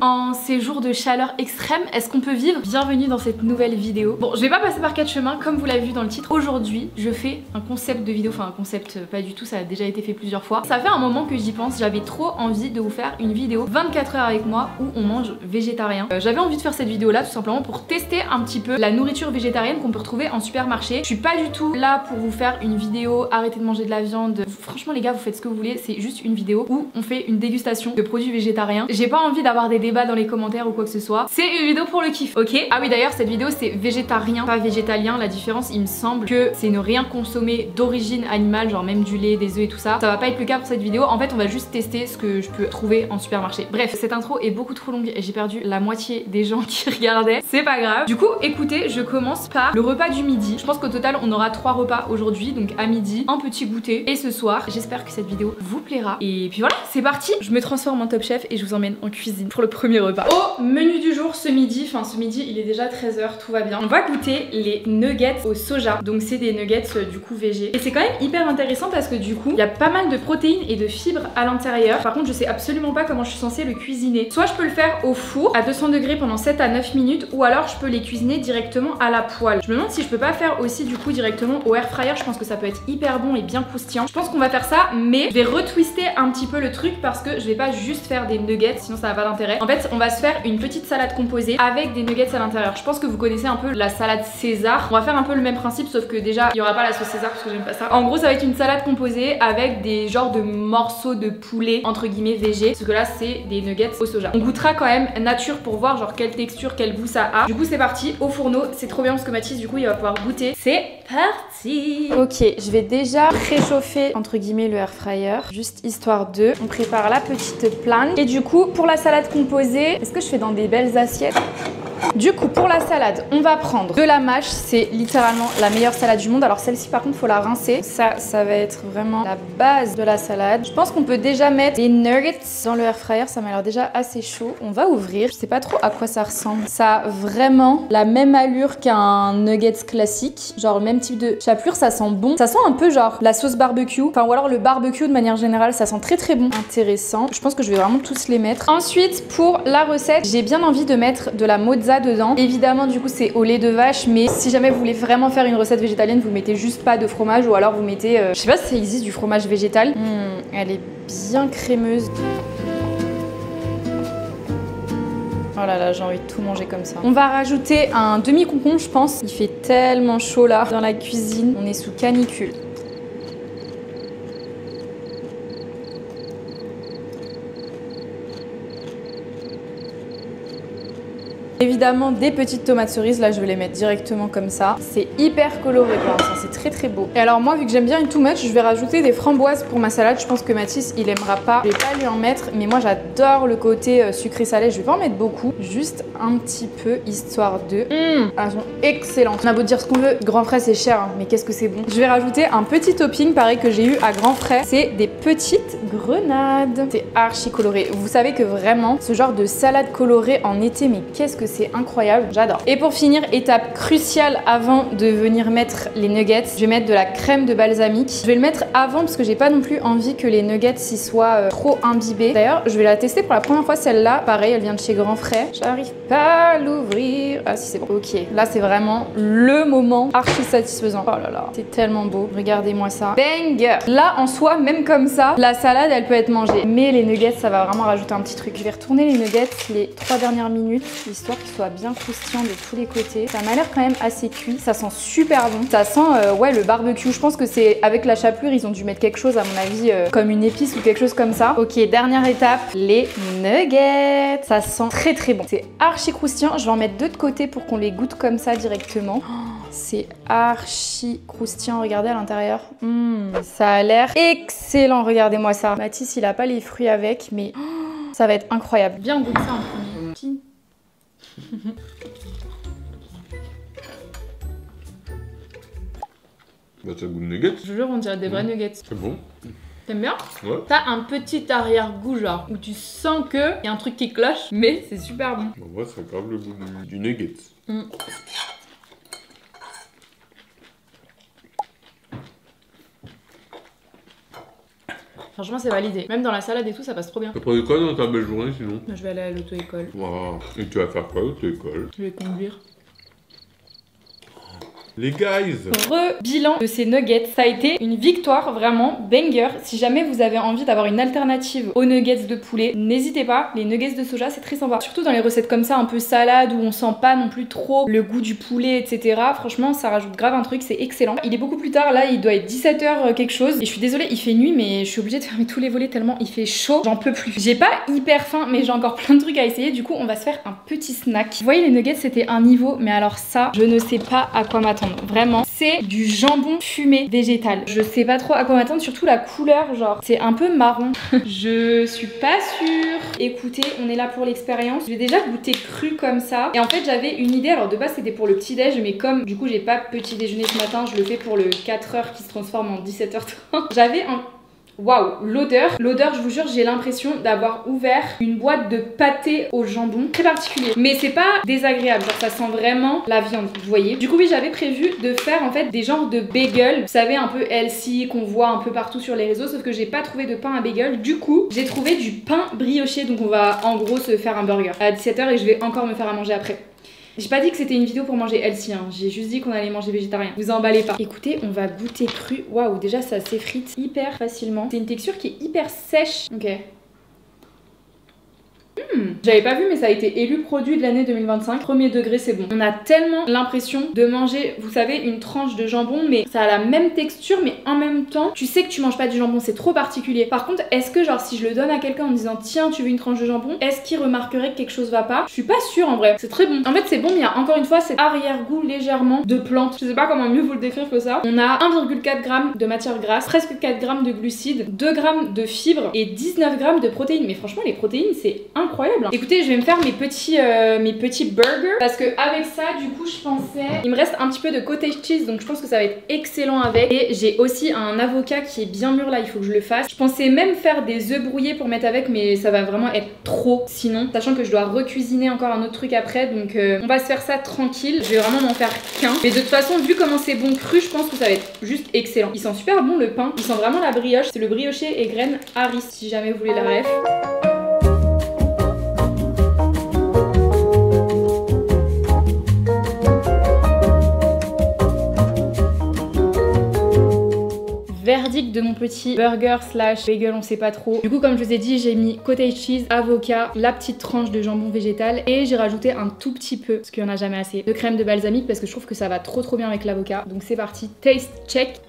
En ces jours de chaleur extrême, est-ce qu'on peut vivre? Bienvenue dans cette nouvelle vidéo. Bon, je vais pas passer par 4 chemins comme vous l'avez vu dans le titre. Aujourd'hui, je fais un concept de vidéo, enfin un concept pas du tout, ça a déjà été fait plusieurs fois. Ça fait un moment que j'y pense, j'avais trop envie de vous faire une vidéo 24 heures avec moi où on mange végétarien. J'avais envie de faire cette vidéo là tout simplement pour tester un petit peu la nourriture végétarienne qu'on peut retrouver en supermarché. Je suis pas du tout là pour vous faire une vidéo arrêtez de manger de la viande. Franchement les gars, vous faites ce que vous voulez, c'est juste une vidéo où on fait une dégustation de produits végétariens. J'ai pas envie d'avoir des débats dans les commentaires ou quoi que ce soit. C'est une vidéo pour le kiff, ok? Ah oui d'ailleurs cette vidéo c'est végétarien, pas végétalien. La différence il me semble que c'est ne rien consommer d'origine animale, genre même du lait, des œufs et tout ça. Ça va pas être le cas pour cette vidéo. En fait on va juste tester ce que je peux trouver en supermarché. Bref, cette intro est beaucoup trop longue et j'ai perdu la moitié des gens qui regardaient. C'est pas grave. Du coup écoutez, je commence par le repas du midi. Je pense qu'au total on aura 3 repas aujourd'hui. Donc à midi, un petit goûter et ce soir. J'espère que cette vidéo vous plaira. Et puis voilà, c'est parti. Je me transforme en Top Chef et je vous emmène en cuisine pour le premier repas. Au menu du jour ce midi, enfin ce midi il est déjà 13 h, tout va bien. On va goûter les nuggets au soja. Donc c'est des nuggets du coup végé. Et c'est quand même hyper intéressant parce que du coup il y a pas mal de protéines et de fibres à l'intérieur. Par contre je sais absolument pas comment je suis censée le cuisiner. Soit je peux le faire au four à 200 degrés pendant 7 à 9 minutes ou alors je peux les cuisiner directement à la poêle. Je me demande si je peux pas faire aussi du coup directement au air fryer. Je pense que ça peut être hyper bon et bien croustillant. Je pense qu'on va faire ça, mais je vais retwister un petit peu le truc parce que je vais pas juste faire des nuggets, sinon ça n'a pas d'intérêt. En fait on va se faire une petite salade composée avec des nuggets à l'intérieur. Je pense que vous connaissez un peu la salade César. On va faire un peu le même principe sauf que déjà il y aura pas la sauce César parce que j'aime pas ça. En gros ça va être une salade composée avec des genres de morceaux de poulet entre guillemets végé, parce que là c'est des nuggets au soja. On goûtera quand même nature pour voir genre quelle texture, quel goût ça a. Du coup c'est parti au fourneau. C'est trop bien parce que Mathis du coup il va pouvoir goûter. C'est parti. Ok, je vais déjà réchauffer entre guillemets le air fryer juste histoire de. On prépare la petite plane et du coup pour la salade composée, est-ce que je fais dans des belles assiettes? Du coup pour la salade on va prendre de la mâche, c'est littéralement la meilleure salade du monde. Alors celle-ci par contre faut la rincer, ça va être vraiment la base de la salade. Je pense qu'on peut déjà mettre les nuggets dans le air fryer, ça m'a l'air déjà assez chaud. On va ouvrir, je sais pas trop à quoi ça ressemble. Ça a vraiment la même allure qu'un nuggets classique, genre le même type de chapelure, ça sent bon. Ça sent un peu genre la sauce barbecue, enfin ou alors le barbecue de manière générale, ça sent très très bon. Intéressant, je pense que je vais vraiment tous les mettre. Ensuite pour la recette, j'ai bien envie de mettre de la mozza dedans. Évidemment du coup c'est au lait de vache, mais si jamais vous voulez vraiment faire une recette végétalienne, vous mettez juste pas de fromage ou alors vous mettez, je sais pas si ça existe du fromage végétal. Elle est bien crémeuse. Oh là là, j'ai envie de tout manger comme ça. On va rajouter un demi-concombre je pense. Il fait tellement chaud là dans la cuisine, on est sous canicule. Évidemment des petites tomates cerises, là je vais les mettre directement comme ça. C'est hyper coloré pour l'instant, c'est très très beau. Et alors moi vu que j'aime bien une too much, je vais rajouter des framboises pour ma salade. Je pense que Mathis il aimera pas, je vais pas lui en mettre, mais moi j'adore le côté sucré salé. Je vais pas en mettre beaucoup, juste un petit peu histoire de... Elles sont excellentes. On a beau dire ce qu'on veut, Grand Frais c'est cher hein, mais qu'est-ce que c'est bon. Je vais rajouter un petit topping pareil que j'ai eu à Grand Frais, c'est des petites grenades. C'est archi coloré. Vous savez que vraiment ce genre de salade colorée en été, mais qu'est-ce que c'est incroyable, j'adore. Et pour finir, étape cruciale avant de venir mettre les nuggets, je vais mettre de la crème de balsamique. Je vais le mettre avant parce que j'ai pas non plus envie que les nuggets y soient trop imbibés. D'ailleurs, je vais la tester pour la première fois celle-là. Pareil, elle vient de chez Grand Frais. J'arrive pas à l'ouvrir. Ah si c'est bon. Ok, là c'est vraiment le moment archi satisfaisant. Oh là là, c'est tellement beau. Regardez-moi ça. Banger. Là en soi, même comme ça, la salade elle peut être mangée. Mais les nuggets, ça va vraiment rajouter un petit truc. Je vais retourner les nuggets les 3 dernières minutes, histoire qu'ils soient bien croustillant de tous les côtés. Ça m'a l'air quand même assez cuit. Ça sent super bon. Ça sent ouais le barbecue. Je pense que c'est avec la chapelure ils ont dû mettre quelque chose à mon avis comme une épice ou quelque chose comme ça. Ok, dernière étape, les nuggets. Ça sent très très bon. C'est archi croustillant. Je vais en mettre 2 de côté pour qu'on les goûte comme ça directement. Oh, c'est archi croustillant. Regardez à l'intérieur. Ça a l'air excellent. Regardez-moi ça. Mathis il a pas les fruits avec mais ça va être incroyable. Bien goûter ça en premier. Bah ça goûte nuggets. Je jure on dirait des vrais nuggets. C'est bon. T'aimes bien? Ouais. T'as un petit arrière-goût genre où tu sens qu'il y a un truc qui cloche, mais c'est super bon. En vrai, ça grave le goût du nugget. Franchement, c'est validé. Même dans la salade et tout, ça passe trop bien. T'as pris quoi dans ta belle journée sinon? Je vais aller à l'auto-école. Waouh. Et tu vas faire quoi à l'auto-école? Je vais conduire. Les guys! Bilan de ces nuggets, ça a été une victoire vraiment banger. Si jamais vous avez envie d'avoir une alternative aux nuggets de poulet, n'hésitez pas, les nuggets de soja c'est très sympa. Surtout dans les recettes comme ça, un peu salade, où on sent pas non plus trop le goût du poulet, etc. Franchement, ça rajoute grave un truc, c'est excellent. Il est beaucoup plus tard, là il doit être 17h quelque chose. Et je suis désolée, il fait nuit, mais je suis obligée de fermer tous les volets tellement il fait chaud. J'en peux plus. J'ai pas hyper faim, mais j'ai encore plein de trucs à essayer. Du coup, on va se faire un petit snack. Vous voyez, les nuggets c'était un niveau, mais alors ça, je ne sais pas à quoi m'attendre. Vraiment, c'est du jambon fumé végétal. Je sais pas trop à quoi m'attendre, surtout la couleur, genre, c'est un peu marron. Je suis pas sûre. Écoutez, on est là pour l'expérience. Je vais déjà goûter cru comme ça. Et en fait, j'avais une idée. Alors, de base, c'était pour le petit-déj, mais comme du coup, j'ai pas petit déjeuner ce matin, je le fais pour le 4h qui se transforme en 17h30. J'avais un... Waouh, l'odeur, je vous jure, j'ai l'impression d'avoir ouvert une boîte de pâté au jambon très particulier. Mais c'est pas désagréable, genre ça sent vraiment la viande, vous voyez. Du coup, oui, j'avais prévu de faire en fait des genres de bagels, vous savez, un peu healthy, qu'on voit un peu partout sur les réseaux, sauf que j'ai pas trouvé de pain à bagel. Du coup, j'ai trouvé du pain brioché, donc on va en gros se faire un burger à 17h et je vais encore me faire à manger après. J'ai pas dit que c'était une vidéo pour manger healthy, hein. J'ai juste dit qu'on allait manger végétarien. Vous emballez pas. Écoutez, on va goûter cru. Waouh, déjà ça s'effrite hyper facilement. C'est une texture qui est hyper sèche. Ok. J'avais pas vu, mais ça a été élu produit de l'année 2025. Premier degré, c'est bon. On a tellement l'impression de manger, vous savez, une tranche de jambon, mais ça a la même texture, mais en même temps, tu sais que tu manges pas du jambon, c'est trop particulier. Par contre, est-ce que genre si je le donne à quelqu'un en me disant tiens, tu veux une tranche de jambon, est-ce qu'il remarquerait que quelque chose va pas? Je suis pas sûre en vrai. C'est très bon. En fait, c'est bon, mais il y a encore une fois cet arrière-goût légèrement de plante. Je sais pas comment mieux vous le décrire que ça. On a 1,4 g de matière grasse, presque 4 g de glucides, 2 g de fibres et 19 g de protéines. Mais franchement, les protéines, c'est incroyable. Écoutez, je vais me faire mes petits burgers parce que avec ça, du coup, je pensais... Il me reste un petit peu de cottage cheese, donc je pense que ça va être excellent avec. Et j'ai aussi un avocat qui est bien mûr là, il faut que je le fasse. Je pensais même faire des œufs brouillés pour mettre avec, mais ça va vraiment être trop sinon. Sachant que je dois recuisiner encore un autre truc après, donc on va se faire ça tranquille. Je vais vraiment m'en faire qu'un. Mais de toute façon, vu comment c'est bon cru, je pense que ça va être juste excellent. Il sent super bon le pain, il sent vraiment la brioche. C'est le brioché et graines Harris, si jamais vous voulez la ref. Verdict de mon petit burger slash bagel, on sait pas trop. Du coup, comme je vous ai dit, j'ai mis cottage cheese, avocat, la petite tranche de jambon végétal et j'ai rajouté un tout petit peu, parce qu'il y en a jamais assez, de crème de balsamique parce que je trouve que ça va trop bien avec l'avocat. Donc c'est parti, taste check.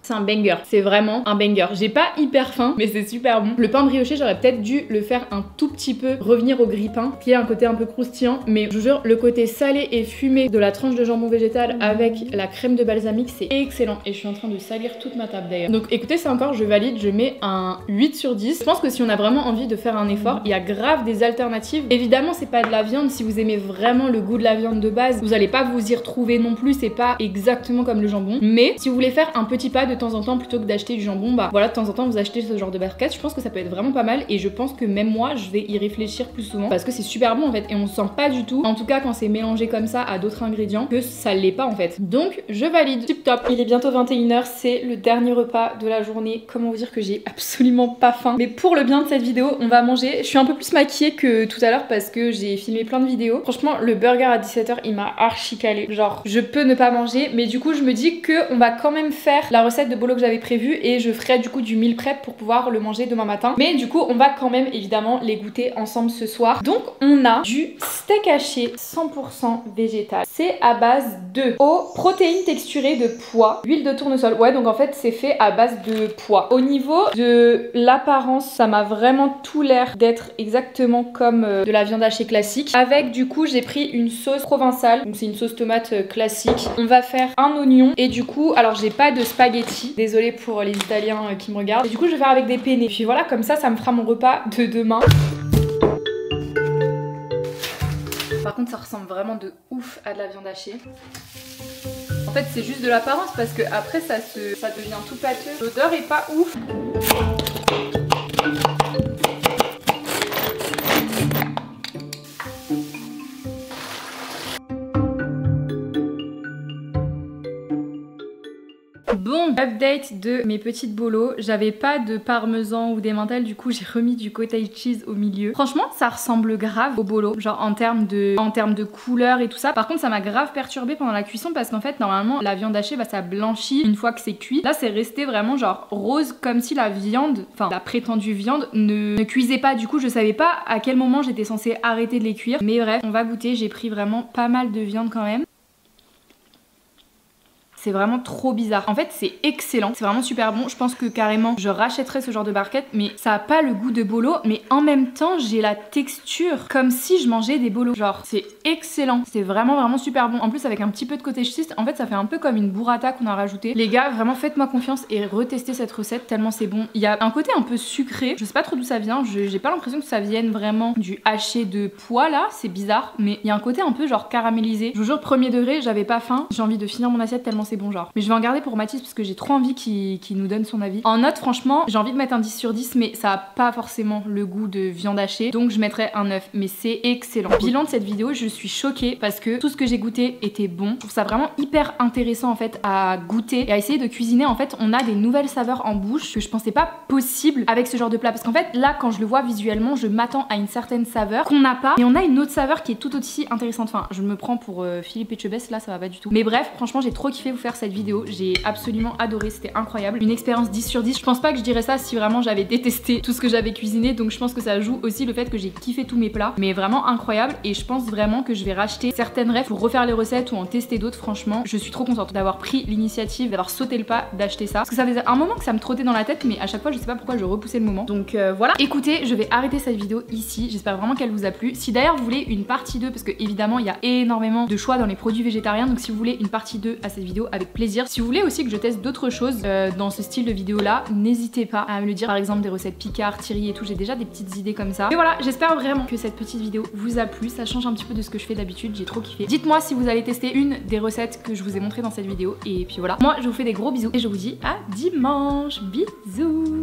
C'est un banger, c'est vraiment un banger. J'ai pas hyper faim, mais c'est super bon. Le pain brioché, j'aurais peut-être dû le faire un tout petit peu, revenir au grille-pain, qui a un côté un peu croustillant, mais je vous jure, le côté salé et fumé de la tranche de jambon végétal avec la crème de balsamique, c'est excellent. Et je suis en train de salir toute ma table d'ailleurs. Donc écoutez, ça encore, je valide, je mets un 8 sur 10. Je pense que si on a vraiment envie de faire un effort, il y a grave des alternatives. Évidemment, c'est pas de la viande, si vous aimez vraiment le goût de la viande de base, vous allez pas vous y retrouver non plus, c'est pas exactement comme le jambon. Mais si vous voulez faire un petit pas de temps en temps plutôt que d'acheter du jambon, bah voilà, de temps en temps vous achetez ce genre de barquette, je pense que ça peut être vraiment pas mal et je pense que même moi je vais y réfléchir plus souvent parce que c'est super bon en fait et on sent pas du tout, en tout cas quand c'est mélangé comme ça à d'autres ingrédients, que ça l'est pas en fait. Donc je valide, tip top. Il est bientôt 21h, c'est le dernier repas de la journée. Comment vous dire que j'ai absolument pas faim, mais pour le bien de cette vidéo on va manger. Je suis un peu plus maquillée que tout à l'heure parce que j'ai filmé plein de vidéos. Franchement le burger à 17h il m'a archi calé, genre je peux ne pas manger, mais du coup je me dis que on va quand même faire la recette de bolo que j'avais prévu et je ferai du coup du meal prep pour pouvoir le manger demain matin. Mais du coup on va quand même évidemment les goûter ensemble ce soir. Donc on a du steak haché 100% végétal. C'est à base de eau, protéines texturées de pois, huile de tournesol. Ouais, donc en fait c'est fait à base de pois. Au niveau de l'apparence, ça m'a vraiment tout l'air d'être exactement comme de la viande hachée classique. Avec du coup j'ai pris une sauce provençale, donc c'est une sauce tomate classique. On va faire un oignon et du coup, alors j'ai pas de spaghetti, désolée pour les Italiens qui me regardent. Et du coup je vais faire avec des penne. Puis voilà, comme ça me fera mon repas de demain. Par contre ça ressemble vraiment de ouf à de la viande hachée. En fait c'est juste de l'apparence parce que après ça devient tout pâteux. L'odeur est pas ouf. Bon, update de mes petites bolos. J'avais pas de parmesan ou d'emmental, du coup j'ai remis du cottage cheese au milieu. Franchement, ça ressemble grave au bolo, genre en termes de couleur et tout ça. Par contre, ça m'a grave perturbée pendant la cuisson parce qu'en fait, normalement, la viande hachée, ça blanchit une fois que c'est cuit. Là, c'est resté vraiment genre rose, comme si la viande, enfin la prétendue viande, ne cuisait pas. Du coup, je savais pas à quel moment j'étais censée arrêter de les cuire. Mais bref, on va goûter. J'ai pris vraiment pas mal de viande quand même. C'est vraiment trop bizarre. En fait, c'est excellent. C'est vraiment super bon. Je pense que carrément, je rachèterais ce genre de barquette. Mais ça a pas le goût de bolo. Mais en même temps, j'ai la texture comme si je mangeais des bolos. Genre, c'est excellent. C'est vraiment super bon. En plus, avec un petit peu de cottage cheese, en fait, ça fait un peu comme une burrata qu'on a rajouté. Les gars, vraiment, faites-moi confiance et retestez cette recette tellement c'est bon. Il y a un côté un peu sucré. Je sais pas trop d'où ça vient. J'ai pas l'impression que ça vienne vraiment du haché de pois là. C'est bizarre. Mais il y a un côté un peu genre caramélisé. Je vous jure, premier degré, j'avais pas faim. J'ai envie de finir mon assiette tellement c'est bon genre. Mais je vais en garder pour Mathis parce que j'ai trop envie qu'il nous donne son avis. En note, franchement, j'ai envie de mettre un 10 sur 10 mais ça a pas forcément le goût de viande hachée. Donc je mettrais un 9 mais c'est excellent. Bilan de cette vidéo, je suis choquée parce que tout ce que j'ai goûté était bon. Je trouve ça vraiment hyper intéressant en fait à goûter et à essayer de cuisiner. En fait, on a des nouvelles saveurs en bouche que je pensais pas possible avec ce genre de plat. Parce qu'en fait, là, quand je le vois visuellement, je m'attends à une certaine saveur qu'on n'a pas. Et on a une autre saveur qui est tout aussi intéressante. Enfin, je me prends pour Philippe Etchebest, là, ça va pas du tout. Mais bref, franchement, j'ai trop kiffé vous faire cette vidéo. J'ai absolument adoré, c'était incroyable. Une expérience 10 sur 10. Je pense pas que je dirais ça si vraiment j'avais détesté tout ce que j'avais cuisiné. Donc je pense que ça joue aussi le fait que j'ai kiffé tous mes plats. Mais vraiment incroyable. Et je pense vraiment que je vais racheter certaines rêves pour refaire les recettes ou en tester d'autres. Franchement, je suis trop contente d'avoir pris l'initiative, d'avoir sauté le pas, d'acheter ça. Parce que ça faisait un moment que ça me trottait dans la tête, mais à chaque fois, je sais pas pourquoi je repoussais le moment. Donc voilà. Écoutez, je vais arrêter cette vidéo ici. J'espère vraiment qu'elle vous a plu. Si d'ailleurs vous voulez une partie 2, parce que évidemment, il y a énormément de choix dans les produits végétariens. Donc si vous voulez une partie 2 à cette vidéo, avec plaisir. Si vous voulez aussi que je teste d'autres choses dans ce style de vidéo là, n'hésitez pas à me le dire, par exemple des recettes Picard, Thierry et tout, j'ai déjà des petites idées comme ça. Mais voilà, j'espère vraiment que cette petite vidéo vous a plu, ça change un petit peu de ce que je fais d'habitude, j'ai trop kiffé. Dites-moi si vous allez tester une des recettes que je vous ai montrées dans cette vidéo et puis voilà. Moi je vous fais des gros bisous et je vous dis à dimanche, bisous.